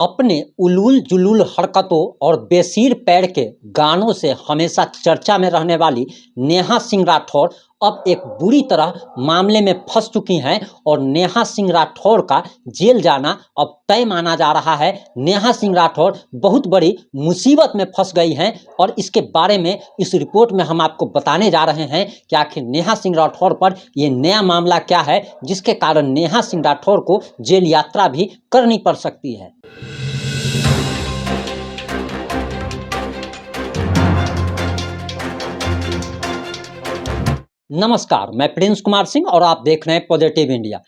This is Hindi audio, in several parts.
अपने उलूल जुलूल हरकतों और बेसिर पैर के गानों से हमेशा चर्चा में रहने वाली नेहा सिंह राठौर अब एक बुरी तरह मामले में फंस चुकी हैं और नेहा सिंह राठौर का जेल जाना अब तय माना जा रहा है। नेहा सिंह राठौर बहुत बड़ी मुसीबत में फंस गई हैं और इसके बारे में इस रिपोर्ट में हम आपको बताने जा रहे हैं कि आखिर नेहा सिंह राठौर पर ये नया मामला क्या है जिसके कारण नेहा सिंह राठौर को जेल यात्रा भी करनी पड़ सकती है। नमस्कार, मैं प्रिंस कुमार सिंह और आप देख रहे हैं पॉजिटिव इंडिया।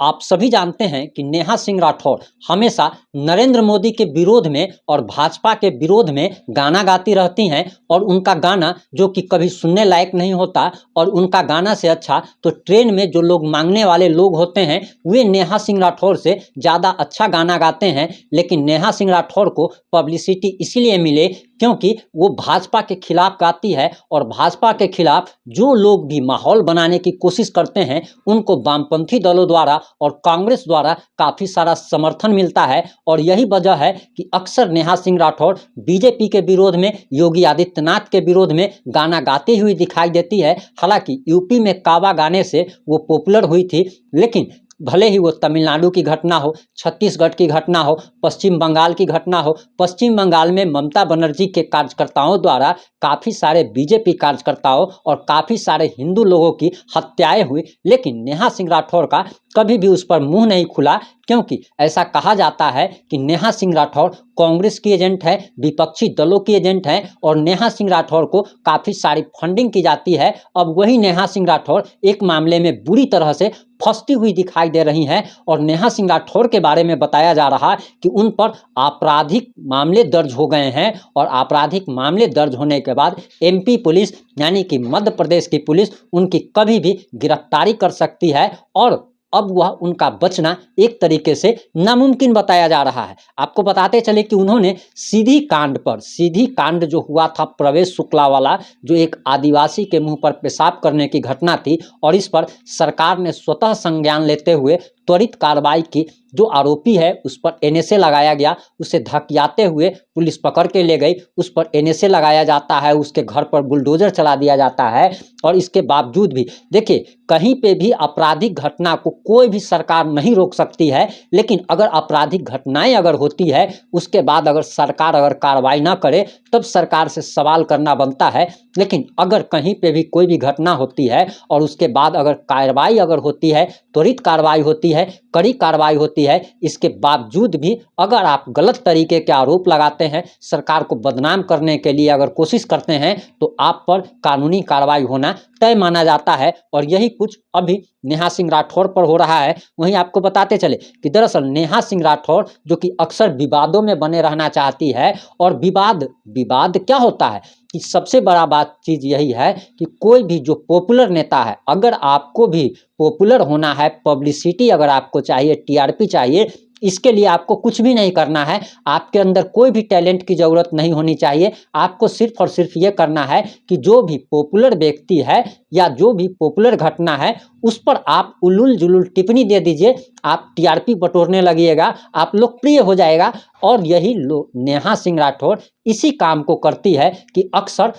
आप सभी जानते हैं कि नेहा सिंह राठौर हमेशा नरेंद्र मोदी के विरोध में और भाजपा के विरोध में गाना गाती रहती हैं और उनका गाना जो कि कभी सुनने लायक नहीं होता और उनका गाना से अच्छा तो ट्रेन में जो लोग मांगने वाले लोग होते हैं वे नेहा सिंह राठौर से ज़्यादा अच्छा गाना गाते हैं। लेकिन नेहा सिंह राठौर को पब्लिसिटी इसलिए मिले क्योंकि वो भाजपा के खिलाफ गाती है और भाजपा के खिलाफ जो लोग भी माहौल बनाने की कोशिश करते हैं उनको वामपंथी दलों द्वारा और कांग्रेस द्वारा काफ़ी सारा समर्थन मिलता है। और यही वजह है कि अक्सर नेहा सिंह राठौर बीजेपी के विरोध में, योगी आदित्यनाथ के विरोध में गाना गाती हुई दिखाई देती है। हालांकि यूपी में काबा गाने से वो पॉपुलर हुई थी, लेकिन भले ही वो तमिलनाडु की घटना हो, छत्तीसगढ़ की घटना हो, पश्चिम बंगाल की घटना हो, पश्चिम बंगाल में ममता बनर्जी के कार्यकर्ताओं द्वारा काफ़ी सारे बीजेपी कार्यकर्ताओं और काफ़ी सारे हिंदू लोगों की हत्याएं हुई, लेकिन नेहा सिंह राठौर का कभी भी उस पर मुंह नहीं खुला क्योंकि ऐसा कहा जाता है कि नेहा सिंह राठौर कांग्रेस की एजेंट है, विपक्षी दलों की एजेंट है और नेहा सिंह राठौर को काफ़ी सारी फंडिंग की जाती है। अब वही नेहा सिंह राठौर एक मामले में बुरी तरह से फंसती हुई दिखाई दे रही हैं और नेहा सिंह राठौर के बारे में बताया जा रहा है कि उन पर आपराधिक मामले दर्ज हो गए हैं और आपराधिक मामले दर्ज होने के बाद एमपी पुलिस यानी कि मध्य प्रदेश की पुलिस उनकी कभी भी गिरफ्तारी कर सकती है और अब वह उनका बचना एक तरीके से नामुमकिन बताया जा रहा है। आपको बताते चले कि उन्होंने सीधी कांड जो हुआ था प्रवेश शुक्ला वाला, जो एक आदिवासी के मुंह पर पेशाब करने की घटना थी और इस पर सरकार ने स्वतः संज्ञान लेते हुए त्वरित कार्रवाई की। जो आरोपी है उस पर एनएसए लगाया गया, उसे धकियाते हुए पुलिस पकड़ के ले गई, उस पर एनएसए लगाया जाता है, उसके घर पर बुलडोजर चला दिया जाता है और इसके बावजूद भी देखिए कहीं पे भी आपराधिक घटना को कोई भी सरकार नहीं रोक सकती है। लेकिन अगर आपराधिक घटनाएं अगर होती है उसके बाद अगर सरकार अगर कार्रवाई ना करे तब सरकार से सवाल करना बनता है। लेकिन अगर कहीं पे भी कोई भी घटना होती है और उसके बाद अगर कार्रवाई अगर होती है, त्वरित कार्रवाई होती है, कड़ी कार्रवाई होती है, इसके बावजूद भी अगर आप गलत तरीके के आरोप लगाते हैं, सरकार को बदनाम करने के लिए अगर कोशिश करते हैं तो आप पर कानूनी कार्रवाई होना तय माना जाता है। और यही कुछ अभी नेहा सिंह राठौर पर हो रहा है। वहीं आपको बताते चले कि दरअसल नेहा सिंह राठौर जो कि अक्सर विवादों में बने रहना चाहती है और विवाद क्या होता है कि सबसे बड़ा बात चीज़ यही है कि कोई भी जो पॉपुलर नेता है, अगर आपको भी पॉपुलर होना है, पब्लिसिटी अगर आपको चाहिए, टीआरपी चाहिए, इसके लिए आपको कुछ भी नहीं करना है, आपके अंदर कोई भी टैलेंट की ज़रूरत नहीं होनी चाहिए। आपको सिर्फ और सिर्फ ये करना है कि जो भी पॉपुलर व्यक्ति है या जो भी पॉपुलर घटना है उस पर आप उलूल जुलूल टिप्पणी दे दीजिए, आप टीआरपी बटोरने लगिएगा, आप लोकप्रिय हो जाएगा। और यही नेहा सिंह राठौर इसी काम को करती है कि अक्सर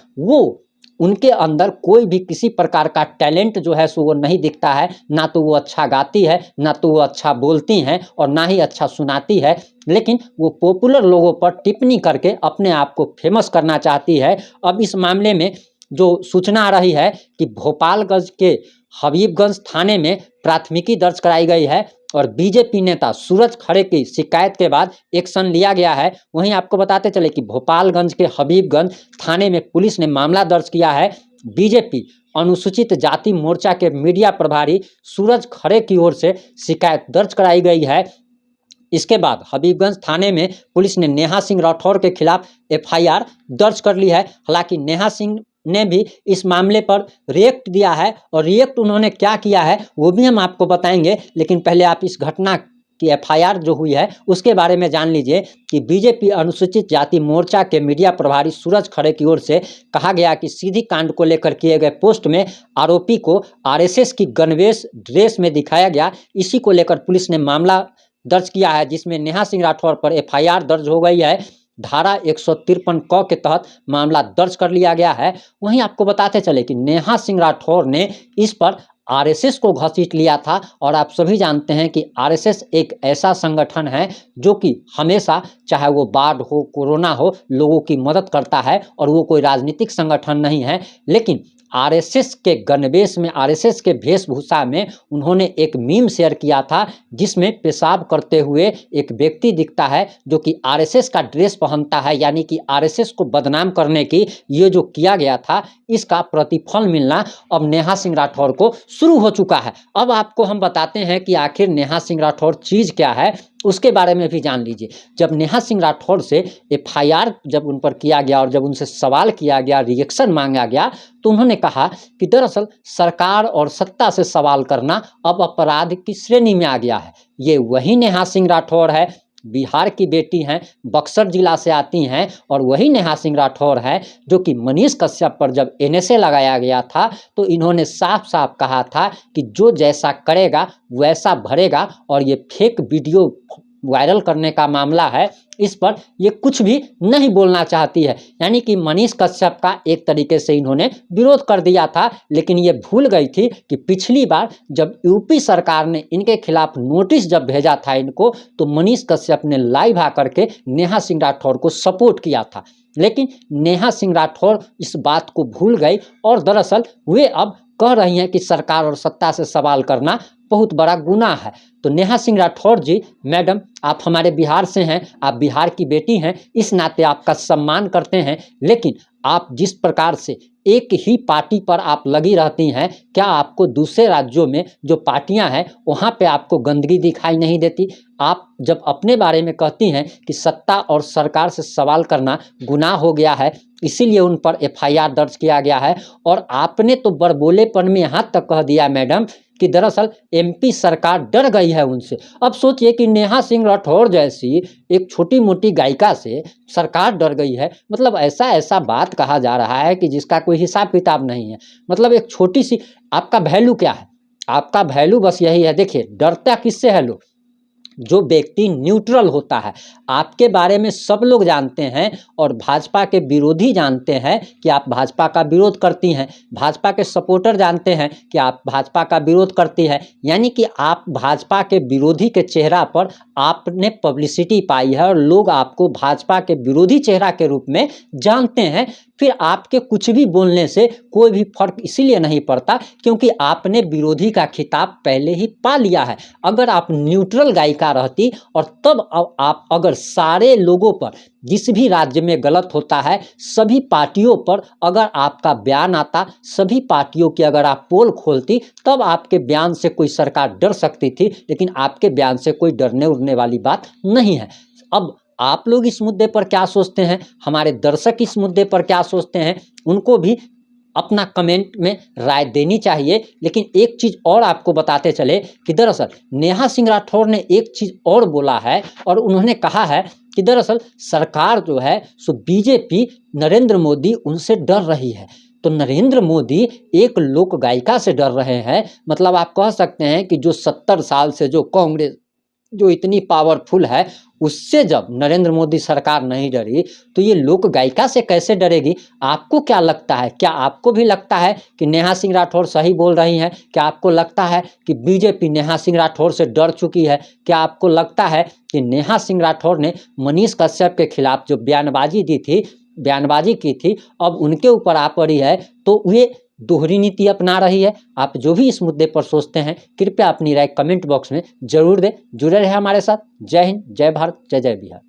उनके अंदर कोई भी किसी प्रकार का टैलेंट जो है सो वो नहीं दिखता है, ना तो वो अच्छा गाती है, ना तो वो अच्छा बोलती हैं और ना ही अच्छा सुनाती है, लेकिन वो पॉपुलर लोगों पर टिप्पणी करके अपने आप को फेमस करना चाहती है। अब इस मामले में जो सूचना आ रही है कि भोपालगंज के हबीबगंज थाने में प्राथमिकी दर्ज कराई गई है और बीजेपी नेता सूरज खरे की शिकायत के बाद एक्शन लिया गया है। वहीं आपको बताते चले कि भोपालगंज के हबीबगंज थाने में पुलिस ने मामला दर्ज किया है। बीजेपी अनुसूचित जाति मोर्चा के मीडिया प्रभारी सूरज खरे की ओर से शिकायत दर्ज कराई गई है। इसके बाद हबीबगंज थाने में पुलिस ने नेहा सिंह राठौर के खिलाफ एफआईआर दर्ज कर ली है। हालांकि नेहा सिंह ने भी इस मामले पर रिएक्ट दिया है और रिएक्ट उन्होंने क्या किया है वो भी हम आपको बताएंगे। लेकिन पहले आप इस घटना की एफआईआर जो हुई है उसके बारे में जान लीजिए कि बीजेपी अनुसूचित जाति मोर्चा के मीडिया प्रभारी सूरज खरे की ओर से कहा गया कि सीधी कांड को लेकर किए गए पोस्ट में आरोपी को आरएसएस की गणवेश ड्रेस में दिखाया गया। इसी को लेकर पुलिस ने मामला दर्ज किया है, जिसमें नेहा सिंह राठौर पर एफआईआर दर्ज हो गई है। धारा 153 क के तहत मामला दर्ज कर लिया गया है। वहीं आपको बताते चले कि नेहा सिंह राठौर ने इस पर आरएसएस को घसीट लिया था, और आप सभी जानते हैं कि आरएसएस एक ऐसा संगठन है जो कि हमेशा, चाहे वो बाढ़ हो, कोरोना हो, लोगों की मदद करता है, और वो कोई राजनीतिक संगठन नहीं है। लेकिन आरएसएस के गणवेश में, आरएसएस के वेशभूषा में उन्होंने एक मीम शेयर किया था, जिसमें पेशाब करते हुए एक व्यक्ति दिखता है जो कि आरएसएस का ड्रेस पहनता है। यानी कि आरएसएस को बदनाम करने की ये जो किया गया था, इसका प्रतिफल मिलना अब नेहा सिंह राठौर को शुरू हो चुका है। अब आपको हम बताते हैं कि आखिर नेहा सिंह राठौर चीज़ क्या है, उसके बारे में भी जान लीजिए। जब नेहा सिंह राठौर से एफआईआर जब उन पर किया गया और जब उनसे सवाल किया गया, रिएक्शन मांगा गया, तो उन्होंने कहा कि दरअसल सरकार और सत्ता से सवाल करना अब अपराध की श्रेणी में आ गया है। ये वही नेहा सिंह राठौर है, बिहार की बेटी हैं, बक्सर जिला से आती हैं, और वही नेहा सिंह राठौर है जो कि मनीष कश्यप पर जब एनएसए लगाया गया था, तो इन्होंने साफ साफ कहा था कि जो जैसा करेगा वैसा भरेगा। और ये फेक वीडियो वायरल करने का मामला है, इस पर ये कुछ भी नहीं बोलना चाहती है। यानी कि मनीष कश्यप का एक तरीके से इन्होंने विरोध कर दिया था, लेकिन ये भूल गई थी कि पिछली बार जब यूपी सरकार ने इनके खिलाफ नोटिस जब भेजा था इनको, तो मनीष कश्यप ने लाइव आकर के नेहा सिंह राठौर को सपोर्ट किया था। लेकिन नेहा सिंह राठौर इस बात को भूल गई, और दरअसल वे अब कह रही हैं कि सरकार और सत्ता से सवाल करना बहुत बड़ा गुनाह है। तो नेहा सिंह राठौर जी, मैडम, आप हमारे बिहार से हैं, आप बिहार की बेटी हैं, इस नाते आपका सम्मान करते हैं। लेकिन आप जिस प्रकार से एक ही पार्टी पर आप लगी रहती हैं, क्या आपको दूसरे राज्यों में जो पार्टियां हैं वहाँ पे आपको गंदगी दिखाई नहीं देती? आप जब अपने बारे में कहती हैं कि सत्ता और सरकार से सवाल करना गुनाह हो गया है, इसीलिए उन पर एफआईआर दर्ज किया गया है, और आपने तो बड़बोलेपन में यहाँ तक कह दिया मैडम कि दरअसल एमपी सरकार डर गई है उनसे। अब सोचिए कि नेहा सिंह राठौर जैसी एक छोटी मोटी गायिका से सरकार डर गई है। मतलब ऐसा ऐसा बात कहा जा रहा है कि जिसका कोई हिसाब किताब नहीं है। मतलब एक छोटी सी, आपका वैल्यू क्या है? आपका वैल्यू बस यही है। देखिए, डरता किससे है लोग? जो व्यक्ति न्यूट्रल होता है। आपके बारे में सब लोग जानते हैं, और भाजपा के विरोधी जानते हैं कि आप भाजपा का विरोध करती हैं, भाजपा के सपोर्टर जानते हैं कि आप भाजपा का विरोध करती है। यानी कि आप भाजपा के विरोधी के चेहरा पर आपने पब्लिसिटी पाई है, और लोग आपको भाजपा के विरोधी चेहरा के रूप में जानते हैं। फिर आपके कुछ भी बोलने से कोई भी फर्क इसीलिए नहीं पड़ता क्योंकि आपने विरोधी का खिताब पहले ही पा लिया है। अगर आप न्यूट्रल गायिका रहती, और तब आप अगर सारे लोगों पर, जिस भी राज्य में गलत होता है सभी पार्टियों पर अगर आपका बयान आता, सभी पार्टियों की अगर आप पोल खोलती, तब आपके बयान से कोई सरकार डर सकती थी। लेकिन आपके बयान से कोई डरने उड़ने वाली बात नहीं है। अब आप लोग इस मुद्दे पर क्या सोचते हैं, हमारे दर्शक इस मुद्दे पर क्या सोचते हैं, उनको भी अपना कमेंट में राय देनी चाहिए। लेकिन एक चीज़ और आपको बताते चले कि दरअसल नेहा सिंह राठौर ने एक चीज़ और बोला है, और उन्होंने कहा है कि दरअसल सरकार जो है सो बीजेपी, नरेंद्र मोदी उनसे डर रही है। तो नरेंद्र मोदी एक लोक गायिका से डर रहे हैं। मतलब आप कह सकते हैं कि जो 70 साल से जो कांग्रेस जो इतनी पावरफुल है, उससे जब नरेंद्र मोदी सरकार नहीं डरी, तो ये लोक गायिका से कैसे डरेगी? आपको क्या लगता है? क्या आपको भी लगता है कि नेहा सिंह राठौर सही बोल रही हैं? क्या आपको लगता है कि बीजेपी नेहा सिंह राठौर से डर चुकी है? क्या आपको लगता है कि नेहा सिंह राठौर ने मनीष कश्यप के खिलाफ जो बयानबाजी की थी, अब उनके ऊपर आ पड़ी है, तो वे दोहरी नीति अपना रही है? आप जो भी इस मुद्दे पर सोचते हैं, कृपया अपनी राय कमेंट बॉक्स में जरूर दें। जुड़े रहे हमारे साथ। जय हिंद, जय भारत, जय जय बिहार।